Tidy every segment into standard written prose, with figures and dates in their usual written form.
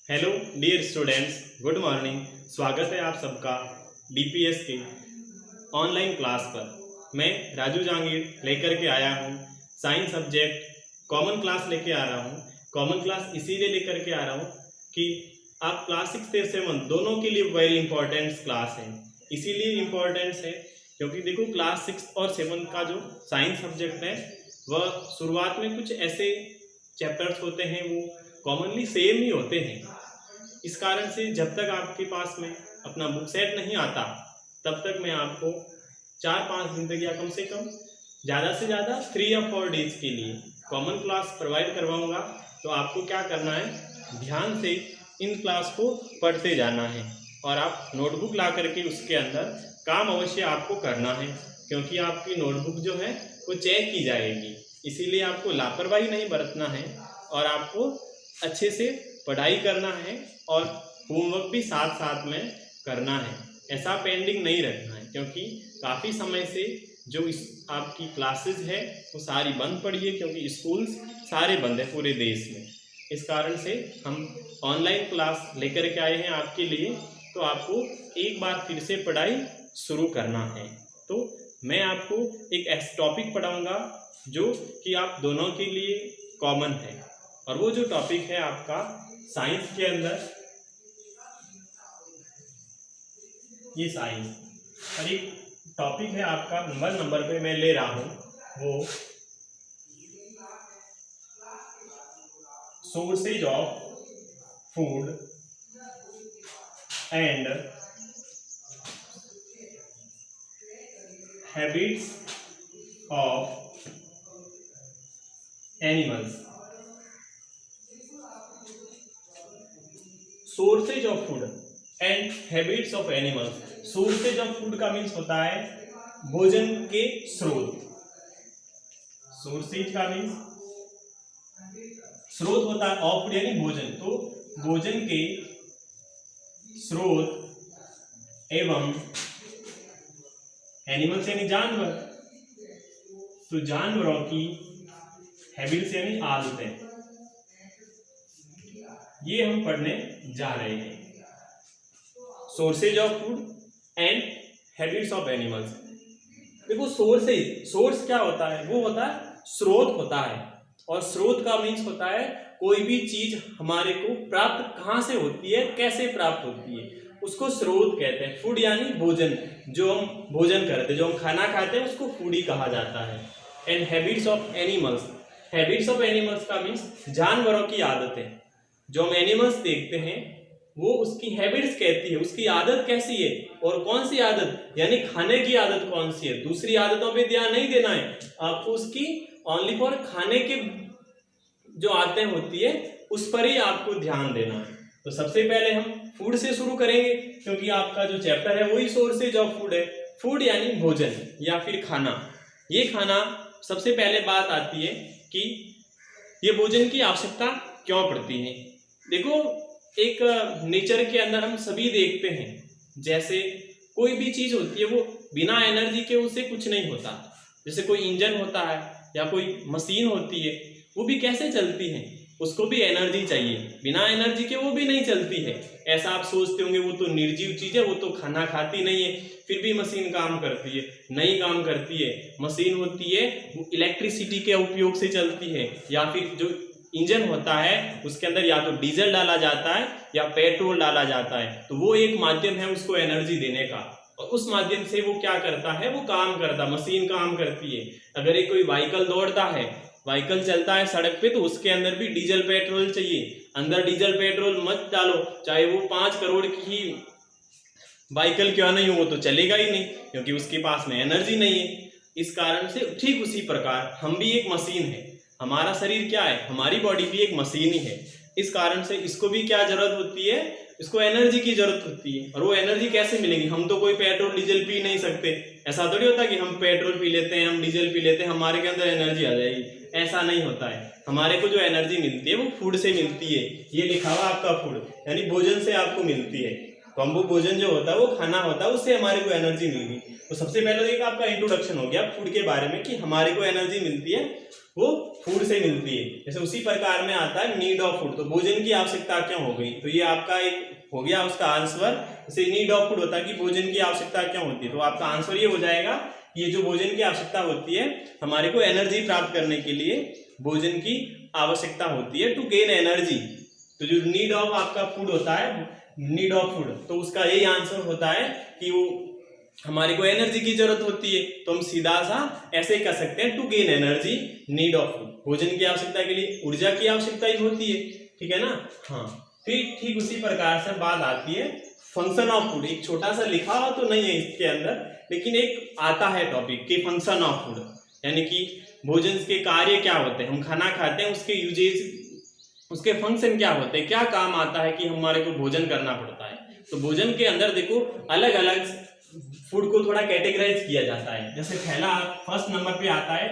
Hello dear students, good morning. स्वागत है आप सबका डीपीएस के ऑनलाइन क्लास पर। मैं राजू जहांगीर लेकर के आया हूँ साइंस सब्जेक्ट कॉमन क्लास लेके आ रहा हूँ। कॉमन क्लास इसीलिए लेकर के आ रहा हूँ कि आप क्लास 6 से 7 दोनों के लिए वेरी इंपॉर्टेंट क्लास है। इसीलिए इम्पोर्टेंस है क्योंकि देखो क्लास 6 और 7 का जो साइंस सब्जेक्ट है वह शुरुआत में कुछ ऐसे चैप्टर्स होते हैं वो कॉमनली सेम ही होते हैं। इस कारण से जब तक आपके पास में अपना बुक सेट नहीं आता तब तक मैं आपको 4-5 दिन तक या कम से कम ज़्यादा से ज़्यादा 3 या 4 डेज के लिए कॉमन क्लास प्रोवाइड करवाऊंगा। तो आपको क्या करना है, ध्यान से इन क्लास को पढ़ते जाना है और आप नोटबुक ला करके उसके अंदर काम अवश्य आपको करना है क्योंकि आपकी नोटबुक जो है वो चेक की जाएगी। इसीलिए आपको लापरवाही नहीं बरतना है और आपको अच्छे से पढ़ाई करना है और होमवर्क भी साथ साथ में करना है। ऐसा पेंडिंग नहीं रखना है क्योंकि काफ़ी समय से जो इस आपकी क्लासेस है वो सारी बंद पड़ी है क्योंकि स्कूल्स सारे बंद है पूरे देश में। इस कारण से हम ऑनलाइन क्लास लेकर के आए हैं आपके लिए। तो आपको एक बार फिर से पढ़ाई शुरू करना है। तो मैं आपको एक ऐसा टॉपिक पढ़ाऊँगा जो कि आप दोनों के लिए कॉमन है और वो जो टॉपिक है आपका साइंस के अंदर ये साइंस और एक टॉपिक है आपका नंबर पे मैं ले रहा हूँ वो sources of food and habits of animals. Sources of food and habits of animals. Sources of food का मीन्स होता है भोजन के स्रोत। सोर्सेज का मीन्स स्रोत होता है, ऑफ फूड यानी भोजन। तो भोजन के स्रोत एवं एनिमल्स यानी जानवर, तो जानवरों की हैबिट्स यानी आदतें, ये हम पढ़ने जा रहे हैं। Sources of food and habits of animals. देखो सोर्स क्या होता है, वो होता है स्रोत होता है और स्रोत का मीन्स होता है कोई भी चीज हमारे को प्राप्त कहाँ से होती है, कैसे प्राप्त होती है, उसको स्रोत कहते हैं। फूड यानी भोजन, जो हम भोजन करते हैं, जो हम खाना खाते हैं उसको फूड ही कहा जाता है। And habits of animals. Habits of animals का मीन्स जानवरों की आदतें। जो हम एनिमल्स देखते हैं वो उसकी हैबिट्स कहती है, उसकी आदत कैसी है और कौन सी आदत, यानी खाने की आदत कौन सी है। दूसरी आदतों पे ध्यान नहीं देना है आपको, उसकी ओनली फॉर खाने के जो आदतें होती है उस पर ही आपको ध्यान देना है। तो सबसे पहले हम फूड से शुरू करेंगे क्योंकि आपका जो चैप्टर है वही सोर्सेज ऑफ फूड है। फूड यानी भोजन या फिर खाना। ये खाना सबसे पहले बात आती है कि ये भोजन की आवश्यकता क्यों पड़ती है। देखो एक नेचर के अंदर हम सभी देखते हैं, जैसे कोई भी चीज होती है वो बिना एनर्जी के उससे कुछ नहीं होता। जैसे कोई इंजन होता है या कोई मशीन होती है, वो भी कैसे चलती है, उसको भी एनर्जी चाहिए, बिना एनर्जी के वो भी नहीं चलती है। ऐसा आप सोचते होंगे वो तो निर्जीव चीज है, वो तो खाना खाती नहीं है, फिर भी मशीन काम करती है। नहीं काम करती है। मशीन होती है वो इलेक्ट्रिसिटी के उपयोग से चलती है या फिर जो इंजन होता है उसके अंदर या तो डीजल डाला जाता है या पेट्रोल डाला जाता है। तो वो एक माध्यम है उसको एनर्जी देने का और उस माध्यम से वो क्या करता है, वो काम करता, मशीन काम करती है। अगर एक कोई व्हीकल दौड़ता है, व्हीकल चलता है सड़क पे, तो उसके अंदर भी डीजल पेट्रोल चाहिए। अंदर डीजल पेट्रोल मत डालो, चाहे वो 5 करोड़ की व्हीकल क्यों नहीं हो, वो तो चलेगा ही नहीं क्योंकि उसके पास में एनर्जी नहीं है। इस कारण से ठीक उसी प्रकार हम भी एक मशीन है। हमारा शरीर क्या है, हमारी बॉडी भी एक मशीन ही है। इस कारण से इसको भी क्या जरूरत होती है, इसको एनर्जी की जरूरत होती है। और वो एनर्जी कैसे मिलेगी, हम तो कोई पेट्रोल डीजल पी नहीं सकते। ऐसा थोड़ी होता कि हम पेट्रोल पी लेते हैं, हम डीजल पी लेते हैं, हमारे के अंदर एनर्जी आ जाएगी। ऐसा नहीं होता है। हमारे को जो एनर्जी मिलती है वो फूड से मिलती है। ये लिखा हुआ आपका फूड यानी भोजन से आपको मिलती है। तो हमको भोजन जो होता है वो खाना होता है, उससे हमारे को एनर्जी मिलेगी। तो सबसे पहले एक आपका इंट्रोडक्शन हो गया फूड के बारे में कि हमारे को एनर्जी मिलती है वो फूड से मिलती है। जैसे उसी प्रकार में आता है नीड ऑफ फूड, तो भोजन की आवश्यकता क्यों हो गई, तो ये आपका एक हो गया उसका आंसर। जैसे नीड ऑफ फूड होता है कि भोजन की आवश्यकता क्यों होती है, तो आपका आंसर ये हो जाएगा ये जो भोजन की आवश्यकता होती है हमारे को एनर्जी प्राप्त करने के लिए भोजन की आवश्यकता होती है, टू गेन एनर्जी। तो जो नीड ऑफ आपका फूड होता है, नीड ऑफ फूड, तो उसका यही आंसर होता है कि वो हमारे को एनर्जी की जरूरत होती है, तो हम सीधा सा ऐसे ही कर सकते हैं, to gain energy need of food. भोजन की आवश्यकता के लिए ऊर्जा की आवश्यकता ही होती है, ठीक है ना। हाँ, फिर ठीक उसी प्रकार से बात आती है फंक्शन ऑफ फूड। एक छोटा सा लिखा हुआ तो नहीं है इसके अंदर, लेकिन एक आता है टॉपिक के फंक्शन ऑफ फूड, यानी कि भोजन के कार्य क्या होते हैं, हम खाना खाते हैं उसके यूजेज, उसके फंक्शन क्या होते हैं, क्या काम आता है कि हमारे को भोजन करना पड़ता है। तो भोजन के अंदर देखो अलग अलग फूड को थोड़ा कैटेगराइज किया जाता है। जैसे पहला फर्स्ट नंबर पे आता है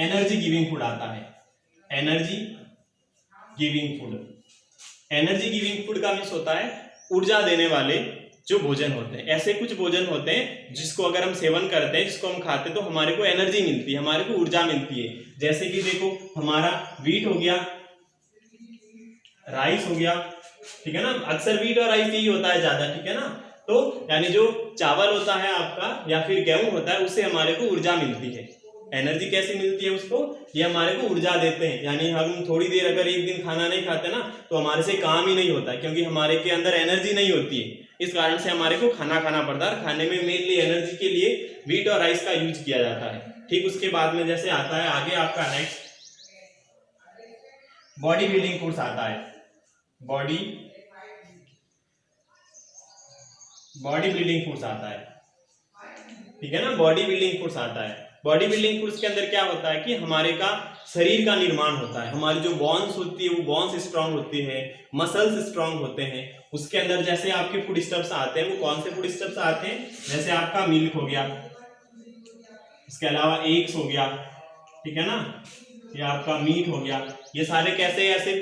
एनर्जी गिविंग फूड आता है, energy giving food. Energy giving food का मीन्स होता है ऊर्जा देने वाले जो भोजन होते हैं। ऐसे कुछ भोजन होते हैं जिसको अगर हम सेवन करते हैं, जिसको हम खाते हैं, तो हमारे को एनर्जी मिलती है, हमारे को ऊर्जा मिलती है। जैसे कि देखो हमारा व्हीट हो गया, राइस हो गया, ठीक है ना। अक्सर व्हीट और राइस यही होता है ज्यादा, ठीक है ना। तो यानी जो चावल होता है आपका या फिर गेहूं होता है, उससे हमारे को ऊर्जा मिलती है। एनर्जी कैसे मिलती है उसको, ये हमारे को ऊर्जा देते हैं। यानी हम थोड़ी देर अगर एक दिन खाना नहीं खाते ना, तो हमारे से काम ही नहीं होता, क्योंकि हमारे के अंदर एनर्जी नहीं होती है। इस कारण से हमारे को खाना खाना पड़ता है। खाने में मेनली एनर्जी के लिए व्हीट और राइस का यूज किया जाता है। ठीक उसके बाद में जैसे आता है आगे आपका नेक्स्ट बॉडी बिल्डिंग फूड्स आता है। बॉडी बिल्डिंग फूड्स आता है, ठीक है ना। बॉडी बिल्डिंग फूड्स आता है। बॉडी बिल्डिंग फूड्स के अंदर क्या होता है कि हमारे का शरीर का निर्माण होता है। हमारी जो बॉन्स होती है वो बॉन्स स्ट्रांग होती है, मसल्स स्ट्रांग होते हैं। उसके अंदर जैसे आपके फूड स्टफ्स आते हैं, वो कौन से फूड स्टफ्स आते हैं, जैसे आपका मिल्क हो गया, इसके अलावा एग्स हो गया, ठीक है ना, ये आपका मीट हो गया। ये सारे कैसे ऐसे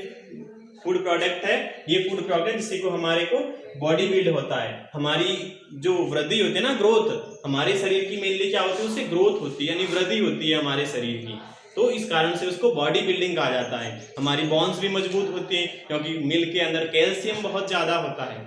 फूड प्रोडक्ट है, ये फूड प्रोडक्ट जिससे को हमारे को बॉडी बिल्ड होता है। हमारी जो वृद्धि होती है ना, ग्रोथ, हमारे शरीर की मेनली क्या होती है, उससे ग्रोथ होती है, यानी वृद्धि होती है हमारे शरीर की। तो इस कारण से उसको बॉडी बिल्डिंग कहा जाता है। हमारी बोन्स भी मजबूत होती है, क्योंकि मिल्क के अंदर कैल्शियम बहुत ज्यादा होता है,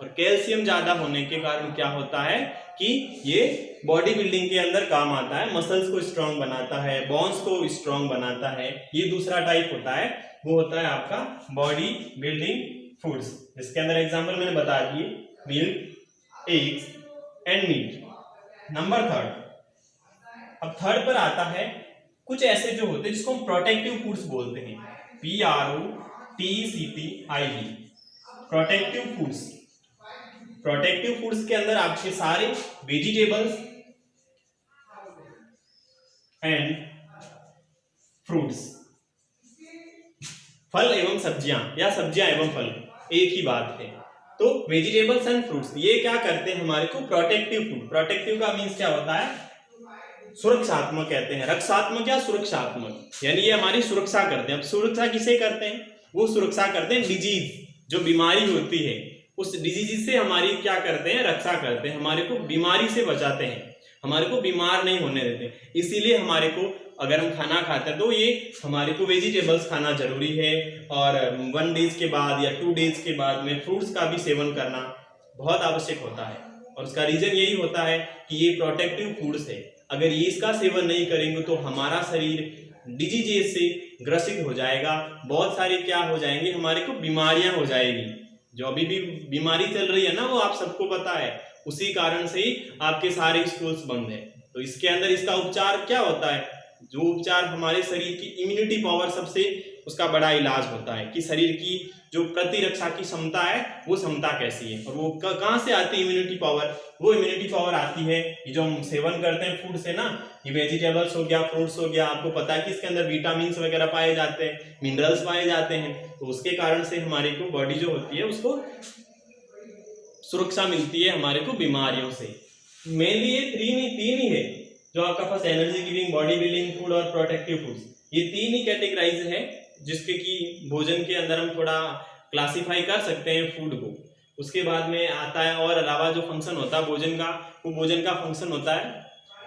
और कैल्शियम ज्यादा होने के कारण क्या होता है कि ये बॉडी बिल्डिंग के अंदर काम आता है। मसल्स को स्ट्रांग बनाता है, बोन्स को स्ट्रांग बनाता है। ये दूसरा टाइप होता है, वो होता है आपका बॉडी बिल्डिंग फूड्स, जिसके अंदर एग्जाम्पल मैंने बता दिए, milk, eggs and meat. Number third, अब थर्ड पर आता है कुछ ऐसे जो होते हैं जिसको हम प्रोटेक्टिव फूड्स बोलते हैं, PROTECTIV, protective foods. Protective foods के अंदर आपके सारे वेजिटेबल्स एंड फ्रूट्स, फल एवं सब्जियां या सब्जियां एवं फल एक ही बात है। तो वेजिटेबल्स एंड फ्रूट्स ये क्या करते हैं, हमारे को प्रोटेक्टिव फूड। प्रोटेक्टिव का मीन्स क्या होता है, सुरक्षात्मक कहते हैं, रक्षात्मक या सुरक्षात्मक, यानी ये हमारी सुरक्षा करते हैं। अब सुरक्षा किसे करते हैं, वो सुरक्षा करते हैं डिजीज, जो बीमारी होती है उस डिजीज से हमारी क्या करते हैं, रक्षा करते हैं, हमारे को बीमारी से बचाते हैं, हमारे को बीमार नहीं होने देते। इसीलिए हमारे को अगर हम खाना खाते हैं तो ये हमारे को वेजिटेबल्स खाना जरूरी है, और 1 डेज के बाद या 2 डेज के बाद में फ्रूट्स का भी सेवन करना बहुत आवश्यक होता है। और उसका रीजन यही होता है कि ये प्रोटेक्टिव फूड्स है। अगर ये इसका सेवन नहीं करेंगे तो हमारा शरीर डिजीजेस से ग्रसित हो जाएगा, बहुत सारी क्या हो जाएंगी, हमारे को बीमारियां हो जाएगी। जो अभी भी बीमारी चल रही है ना, वो आप सबको पता है, उसी कारण से ही आपके सारे स्कूल्स बंद है। तो इसके अंदर इसका उपचार क्या होता है, जो उपचार हमारे शरीर की इम्यूनिटी पावर, सबसे उसका बड़ा इलाज होता है कि शरीर की जो प्रतिरक्षा की क्षमता है वो क्षमता कैसी है, और वो कहाँ से आती है इम्यूनिटी पावर। वो इम्यूनिटी पावर आती है ये जो हम सेवन करते हैं फूड से ना, ये वेजिटेबल्स हो गया, फ्रूट्स हो गया, आपको पता है कि इसके अंदर विटामिन वगैरह पाए जाते हैं, मिनरल्स पाए जाते हैं। तो उसके कारण से हमारे को बॉडी जो होती है उसको सुरक्षा मिलती है हमारे को बीमारियों से। मेनली ये तीन ही है जो आपका first energy giving, body building food और प्रोटेक्टिव फूड्स, ये 3 ही कैटेगराइज है जिसके कि भोजन के अंदर हम थोड़ा क्लासिफाई कर सकते हैं फूड को। उसके बाद में आता है और अलावा जो फंक्शन होता है भोजन का, वो भोजन का फंक्शन होता है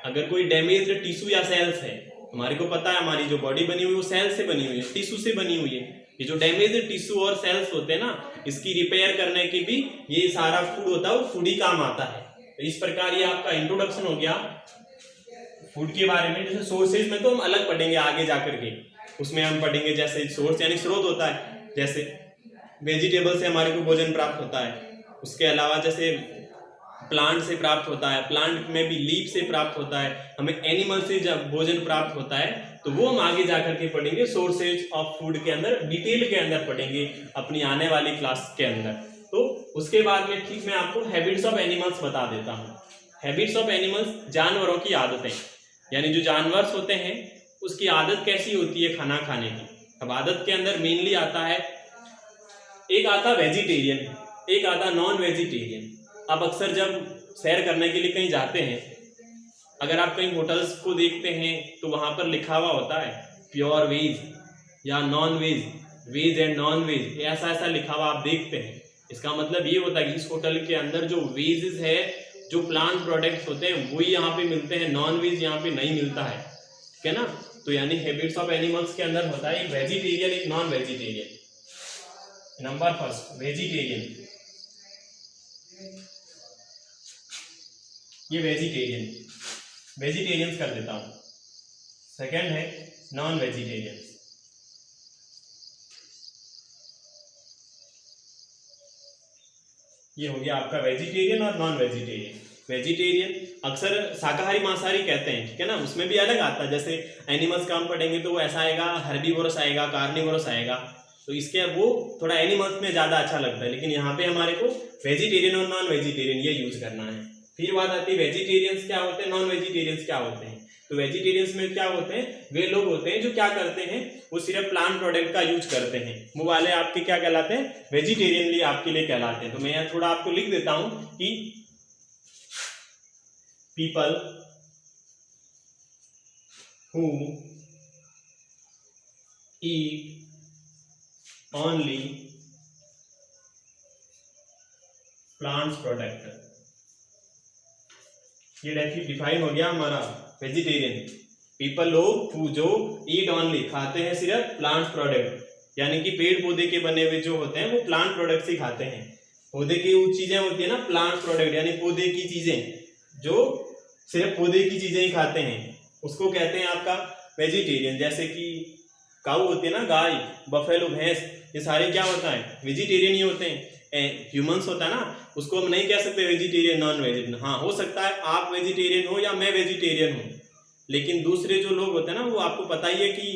अगर कोई डैमेज्ड टिश्यू या सेल्स है हमारे को पता है हमारी जो बॉडी बनी हुई है वो सेल से बनी हुई है, टिश्यू से बनी हुई है। ये जो डैमेज टिश्यू और सेल्स होते हैं ना, इसकी रिपेयर करने की भी ये सारा फूड होता है, वो फूड ही काम आता है। तो इस प्रकार ये आपका इंट्रोडक्शन हो गया फूड के बारे में। जैसे सोर्सेज में तो हम अलग पढ़ेंगे आगे जाकर के, उसमें हम पढ़ेंगे जैसे सोर्स यानी स्रोत होता है, जैसे वेजिटेबल से हमारे को भोजन प्राप्त होता है। उसके अलावा जैसे प्लांट से प्राप्त होता है, प्लांट में भी लीफ से प्राप्त होता है, हमें एनिमल से जब भोजन प्राप्त होता है तो वो हम आगे जाकर के पढ़ेंगे सोर्सेज ऑफ फूड के अंदर, डिटेल के अंदर पढ़ेंगे अपनी आने वाली क्लास के अंदर। तो उसके बाद में ठीक मैं आपको हैबिट्स ऑफ एनिमल्स बता देता हूँ। हैबिट्स ऑफ एनिमल्स, जानवरों की आदतें, यानी जो जानवर होते हैं उसकी आदत कैसी होती है खाना खाने की। अब आदत के अंदर मेनली आता है, एक आता वेजिटेरियन, एक आता नॉन वेजिटेरियन। आप अक्सर जब सैर करने के लिए कहीं जाते हैं, अगर आप कहीं होटल्स को देखते हैं तो वहां पर लिखा हुआ होता है प्योर वेज या non veg, veg and non veg, ऐसा ऐसा लिखा हुआ आप देखते हैं। इसका मतलब ये होता है कि इस होटल के अंदर जो वेजेस है, जो प्लांट प्रोडक्ट्स होते हैं वही यहाँ पे मिलते हैं, नॉन वेज यहाँ पे नहीं मिलता है, ठीक है ना। तो यानी हैबिट्स ऑफ एनिमल्स के अंदर होता है एक वेजिटेरियन, एक non vegetarian. Number first vegetarian, ये वेजिटेरियंस कर देता हूं। सेकंड है नॉन वेजिटेरियंस, ये हो गया आपका वेजिटेरियन और नॉन वेजिटेरियन। वेजिटेरियन अक्सर शाकाहारी मांसाहारी कहते हैं, ठीक है ना, उसमें भी अलग आता है। जैसे एनिमल्स का हम पढ़ेंगे तो वो ऐसा आएगा, हर्बीवोरस आएगा, कार्निवोरस आएगा, तो इसके वो थोड़ा एनिमल्स में ज्यादा अच्छा लगता है। लेकिन यहाँ पे हमारे को वेजिटेरियन और नॉन वेजिटेरियन ये यूज करना है। फिर बात आती है वेजिटेरियंस क्या होते हैं, नॉन वेजिटेरियंस क्या होते हैं। तो वेजिटेरियंस में क्या होते हैं, वे लोग होते हैं जो क्या करते हैं, वो सिर्फ प्लांट प्रोडक्ट का यूज करते हैं। वो वाले आपके क्या कहलाते हैं, वेजिटेरियनली आपके लिए कहलाते हैं। तो मैं यहाँ थोड़ा आपको लिख देता हूं कि people who eat only plants product, ये डिफाइन हो गया हमारा वेजिटेरियन। पीपल लोग जो ईट ओनली, खाते हैं सिर्फ प्लांट्स प्रोडक्ट, यानी कि पेड़ पौधे के बने हुए जो होते हैं वो प्लांट प्रोडक्ट्स ही खाते हैं। पौधे की वो चीजें होती है ना प्लांट प्रोडक्ट, यानी पौधे की चीजें, जो सिर्फ पौधे की चीजें ही खाते हैं, उसको कहते हैं आपका वेजिटेरियन। जैसे कि काऊ होती है ना, गाय, बफेलो, भैंस, ये सारे क्या होता है, वेजिटेरियन ही होते हैं। ह्यूमंस होता है ना, उसको हम नहीं कह सकते वेजिटेरियन नॉन वेजिटेरियन। हाँ, हो सकता है आप वेजिटेरियन हो या मैं वेजिटेरियन हूँ, लेकिन दूसरे जो लोग होते हैं ना, वो आपको पता ही है कि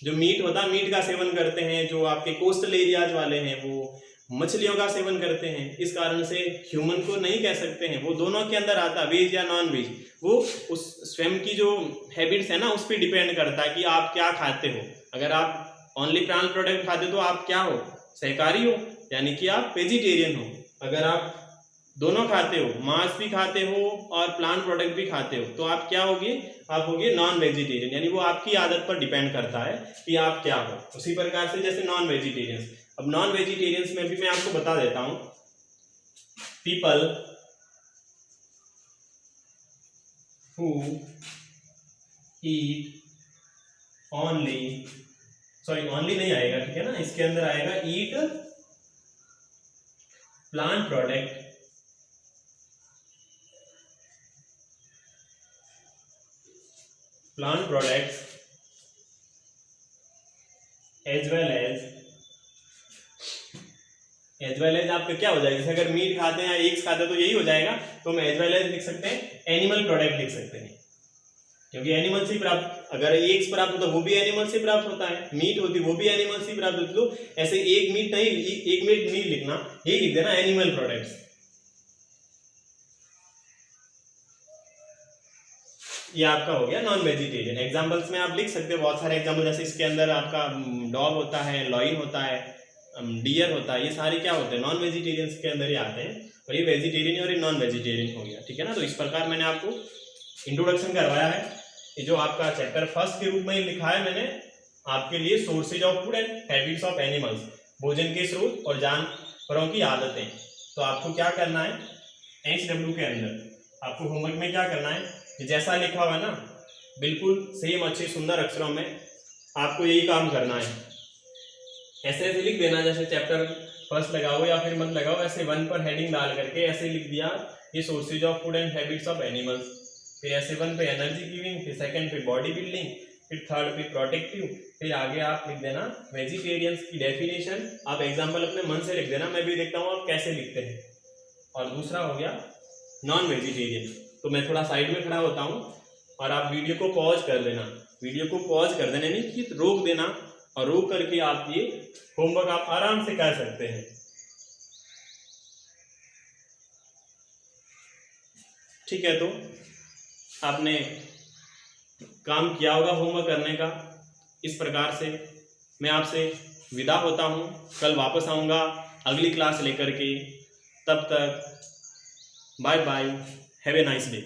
जो मीट होता है, मीट का सेवन करते हैं। जो आपके कोस्टल एरियाज वाले हैं वो मछलियों का सेवन करते हैं। इस कारण से ह्यूमन को नहीं कह सकते हैं, वो दोनों के अंदर आता है, वेज या नॉन वेज। वो उस स्वयं की जो हैबिट्स है ना उस पर डिपेंड करता है कि आप क्या खाते हो। अगर आप ओनली प्लांट प्रोडक्ट खाते हो तो आप क्या हो, शाकाहारी हो, यानी कि आप वेजिटेरियन हो। अगर आप दोनों खाते हो, मांस भी खाते हो और प्लांट प्रोडक्ट भी खाते हो, तो आप क्या होगे, आप होगे नॉन वेजिटेरियन। यानी वो आपकी आदत पर डिपेंड करता है कि आप क्या हो। उसी प्रकार से जैसे नॉन वेजिटेरियंस, अब नॉन वेजिटेरियंस में भी मैं आपको बता देता हूं, people who eat only, sorry only नहीं आएगा, ठीक है ना, इसके अंदर आएगा eat plant product as well as आपका क्या हो जाएगा, जैसे अगर मीट खाते हैं या एग्स खाते हैं तो यही हो जाएगा। तो हम एज वेल एज लिख सकते हैं, एनिमल प्रोडक्ट लिख सकते हैं, क्योंकि एनिमल से प्राप्त, अगर एग्स प्राप्त होता वो भी एनिमल से प्राप्त होता है, मीट होती वो भी एनिमल से प्राप्त होती। तो ऐसे एक मीट नहीं लिखना, ये लिख देना एनिमल प्रोडक्ट्स। ये आपका हो गया नॉन वेजिटेरियन। एग्जांपल्स में आप लिख सकते हो बहुत सारे एग्जांपल, जैसे इसके अंदर आपका डॉग होता है, लॉइन होता है, डियर होता है, ये सारे क्या होते हैं, नॉन वेजिटेरियंस के अंदर ही आते हैं। और ये वेजिटेरियन और ये नॉन वेजिटेरियन हो गया, ठीक है ना। तो इस प्रकार मैंने आपको इंट्रोडक्शन करवाया है। ये जो आपका चैप्टर फर्स्ट के रूप में लिखा है मैंने आपके लिए, sources of food and habits of animals, भोजन के स्रोत और जानवरों की आदतें। तो आपको क्या करना है, HW के अंदर आपको होमवर्क में क्या करना है, जैसा लिखा हुआ ना बिल्कुल सेम अच्छे सुंदर अक्षरों में आपको यही काम करना है। ऐसे ऐसे लिख देना, जैसे चैप्टर फर्स्ट लगाओ या फिर मत लगाओ, ऐसे 1 पर हेडिंग डाल करके ऐसे लिख दिया ये sources of food and habits of animals, फिर ऐसे 1 पे एनर्जी गिविंग, फिर सेकंड पे बॉडी बिल्डिंग, फिर थर्ड पे प्रोटेक्टिव, फिर आगे आप लिख देना वेजिटेरियंस की डेफिनेशन। आप एग्जांपल अपने मन से लिख देना, मैं भी देखता हूँ आप कैसे लिखते हैं। और दूसरा हो गया नॉन वेजिटेरियन। तो मैं थोड़ा साइड में खड़ा होता हूँ और आप वीडियो को पॉज कर देना, वीडियो को पॉज कर देना नहीं कि रोक देना, और रोक करके आप ये होमवर्क आप आराम से कर सकते हैं। ठीक है, तो आपने काम किया होगा होमवर्क करने का। इस प्रकार से मैं आपसे विदा होता हूँ, कल वापस आऊँगा अगली क्लास लेकर के। तब तक bye bye, have a nice day.